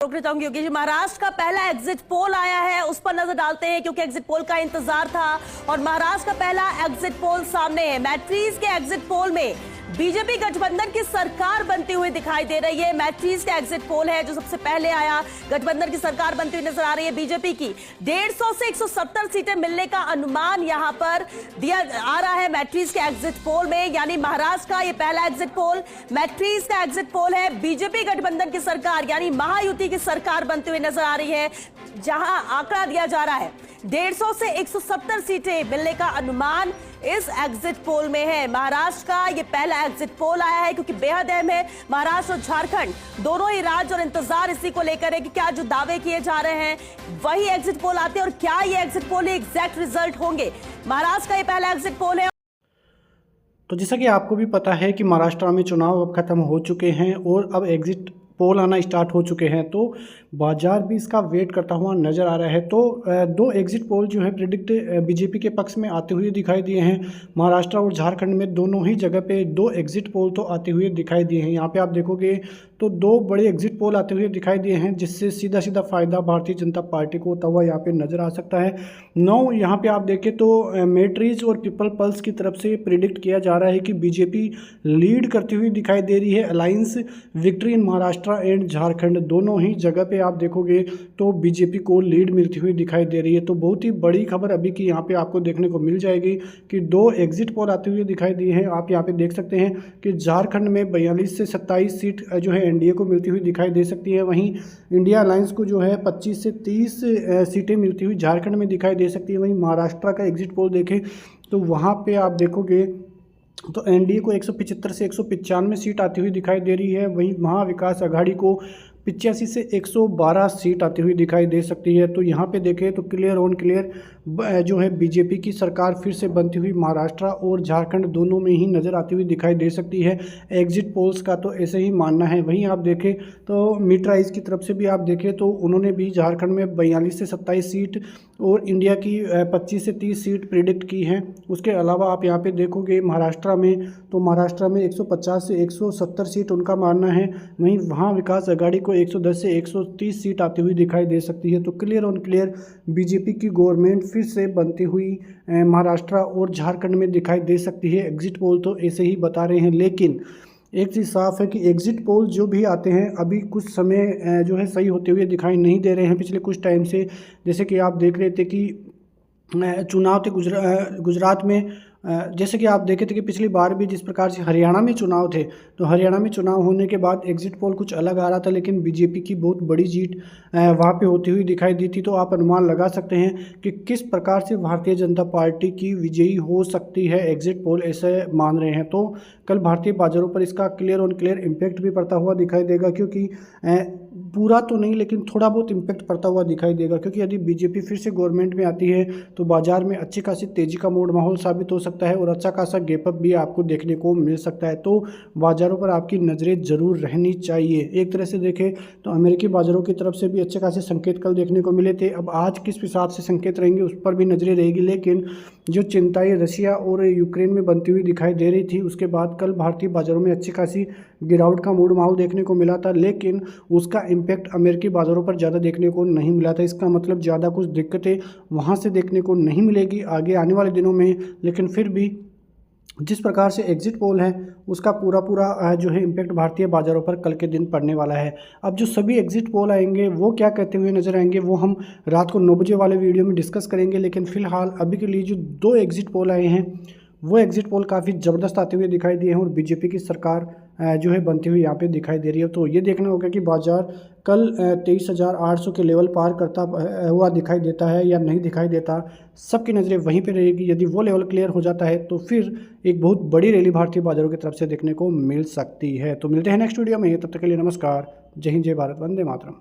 रोकना चाहूंगी योगी जी, महाराष्ट्र का पहला एग्जिट पोल आया है, उस पर नजर डालते हैं क्योंकि एग्जिट पोल का इंतजार था और महाराष्ट्र का पहला एग्जिट पोल सामने है। मैट्रीज के एग्जिट पोल में बीजेपी गठबंधन की सरकार बनती हुई दिखाई दे रही है। मैट्रीज का एग्जिट पोल है जो सबसे पहले आया, गठबंधन की सरकार बनती हुई नजर आ रही है बीजेपी की। 150 से 170 सीटें मिलने का अनुमान यहां पर दिया आ रहा है मैट्रीज के एग्जिट पोल में, यानी महाराष्ट्र का यह पहला एग्जिट पोल मैट्रीज का एग्जिट पोल है। बीजेपी गठबंधन की सरकार यानी महायुति की सरकार बनती हुई नजर आ रही है, जहां आंकड़ा दिया जा रहा है 150 से 170 सीटें मिलने का अनुमान इस एग्जिट पोल में है। महाराष्ट्र का यह पहला एग्जिट पोल आया है क्योंकि बेहद अहम है। महाराष्ट्र और झारखंड दोनों ही राज्य और इंतजार इसी को लेकर है कि क्या जो दावे किए जा रहे हैं वही एग्जिट पोल आते हैं और क्या ये एग्जिट पोल एग्जैक्ट रिजल्ट होंगे। महाराष्ट्र का यह पहला एग्जिट पोल है। तो जैसा कि आपको भी पता है कि महाराष्ट्र में चुनाव अब खत्म हो चुके हैं और अब एग्जिट पोल आना स्टार्ट हो चुके हैं, तो बाजार भी इसका वेट करता हुआ नज़र आ रहा है। तो दो एग्जिट पोल जो है प्रिडिक्ट बीजेपी के पक्ष में आते हुए दिखाई दिए हैं। महाराष्ट्र और झारखंड में दोनों ही जगह पे दो एग्जिट पोल तो आते हुए दिखाई दिए हैं। यहाँ पे आप देखोगे तो दो बड़े एग्जिट पोल आते हुए दिखाई दिए हैं, जिससे सीधा सीधा फ़ायदा भारतीय जनता पार्टी को होता हुआ यहाँ पे नज़र आ सकता है। यहाँ पे आप देखें तो मैट्रीज और पीपल पल्स की तरफ से प्रिडिक्ट किया जा रहा है कि बीजेपी लीड करती हुई दिखाई दे रही है। Alliance victory in Maharashtra and Jharkhand दोनों ही जगह पे आप देखोगे तो बीजेपी को लीड मिलती हुई दिखाई दे रही है। तो बहुत ही बड़ी खबर अभी की यहाँ पे आपको देखने को मिल जाएगी कि दो एग्जिट पोल आते हुए दिखाई दिए हैं। आप यहाँ पे देख सकते हैं कि झारखंड में 42 से 27 सीट जो है एनडीए को मिलती हुई दिखाई दे सकती है। वहीं इंडिया अलायंस को जो है 25 से 30 सीटें मिलती हुई झारखंड में दिखाई दे सकती है। वहीं महाराष्ट्र का एग्जिट पोल देखें तो वहाँ पर आप देखोगे तो एनडीए को 175 से 195 सीट आती हुई दिखाई दे रही है। वहीं महाविकास आघाड़ी को 85 से 112 सीट आती हुई दिखाई दे सकती है। तो यहाँ पे देखें तो क्लियर ऑन क्लियर जो है बीजेपी की सरकार फिर से बनती हुई महाराष्ट्र और झारखंड दोनों में ही नज़र आती हुई दिखाई दे सकती है। एग्जिट पोल्स का तो ऐसे ही मानना है। वहीं आप देखें तो मिडराइज की तरफ से भी आप देखें तो उन्होंने भी झारखंड में 42 से 27 सीट और इंडिया की 25 से 30 सीट प्रिडिक्ट की हैं। उसके अलावा आप यहाँ पे देखोगे महाराष्ट्र में तो महाराष्ट्र में 150 से 170 सीट उनका मानना है। वहीं वहाँ विकास आघाड़ी को 110 से 130 सीट आती हुई दिखाई दे सकती है। तो क्लियर ऑन क्लियर बीजेपी की गवर्नमेंट फिर से बनती हुई महाराष्ट्र और झारखंड में दिखाई दे सकती है। एग्जिट पोल तो ऐसे ही बता रहे हैं, लेकिन एक चीज़ साफ है कि एग्जिट पोल जो भी आते हैं अभी कुछ समय जो है सही होते हुए दिखाई नहीं दे रहे हैं पिछले कुछ टाइम से। जैसे कि आप देख रहे थे कि चुनाव थे गुजरात में, जैसे कि आप देखे थे कि पिछली बार भी जिस प्रकार से हरियाणा में चुनाव थे तो हरियाणा में चुनाव होने के बाद एग्जिट पोल कुछ अलग आ रहा था, लेकिन बीजेपी की बहुत बड़ी जीत वहाँ पे होती हुई दिखाई दी थी। तो आप अनुमान लगा सकते हैं कि किस प्रकार से भारतीय जनता पार्टी की विजयी हो सकती है। एग्जिट पोल ऐसे मान रहे हैं। तो कल भारतीय बाजारों पर इसका क्लियर ऑन क्लियर इम्पैक्ट भी पड़ता हुआ दिखाई देगा, क्योंकि पूरा तो नहीं लेकिन थोड़ा बहुत इम्पैक्ट पड़ता हुआ दिखाई देगा। क्योंकि यदि बीजेपी फिर से गवर्नमेंट में आती है तो बाजार में अच्छी खासी तेज़ी का मूड माहौल साबित हो सकता है और अच्छा खासा गैप अप भी आपको देखने को मिल सकता है। तो बाजारों पर आपकी नज़रें ज़रूर रहनी चाहिए। एक तरह से देखें तो अमेरिकी बाजारों की तरफ से भी अच्छे खासे संकेत कल देखने को मिले थे। अब आज किस हिसाब से संकेत रहेंगे उस पर भी नज़रें रहेगी, लेकिन जो चिंताएं रशिया और यूक्रेन में बनती हुई दिखाई दे रही थी उसके बाद कल भारतीय बाजारों में अच्छी खासी गिरावट का मूड माहौल देखने को मिला था, लेकिन उसका इम्पैक्ट अमेरिकी बाज़ारों पर ज़्यादा देखने को नहीं मिला था। इसका मतलब ज़्यादा कुछ दिक्कतें वहाँ से देखने को नहीं मिलेगी आगे आने वाले दिनों में। लेकिन फिर भी जिस प्रकार से एग्जिट पोल है उसका पूरा जो है इम्पैक्ट भारतीय बाज़ारों पर कल के दिन पड़ने वाला है। अब जो सभी एग्जिट पोल आएंगे वो क्या कहते हुए नजर आएंगे वो हम रात को 9 बजे वाले वीडियो में डिस्कस करेंगे। लेकिन फिलहाल अभी के लिए जो दो एग्जिट पोल आए हैं वो एग्जिट पोल काफ़ी ज़बरदस्त आते हुए दिखाई दिए हैं और बीजेपी की सरकार जो है बनती हुई यहाँ पे दिखाई दे रही है। तो ये देखना होगा कि बाजार कल 23,800 के लेवल पार करता हुआ दिखाई देता है या नहीं दिखाई देता। सबकी नज़रें वहीं पे रहेगी। यदि वो लेवल क्लियर हो जाता है तो फिर एक बहुत बड़ी रैली भारतीय बाजारों की तरफ से देखने को मिल सकती है। तो मिलते हैं नेक्स्ट वीडियो में, तब तक के लिए नमस्कार, जय हिंद, जय भारत, वंदे मातरम।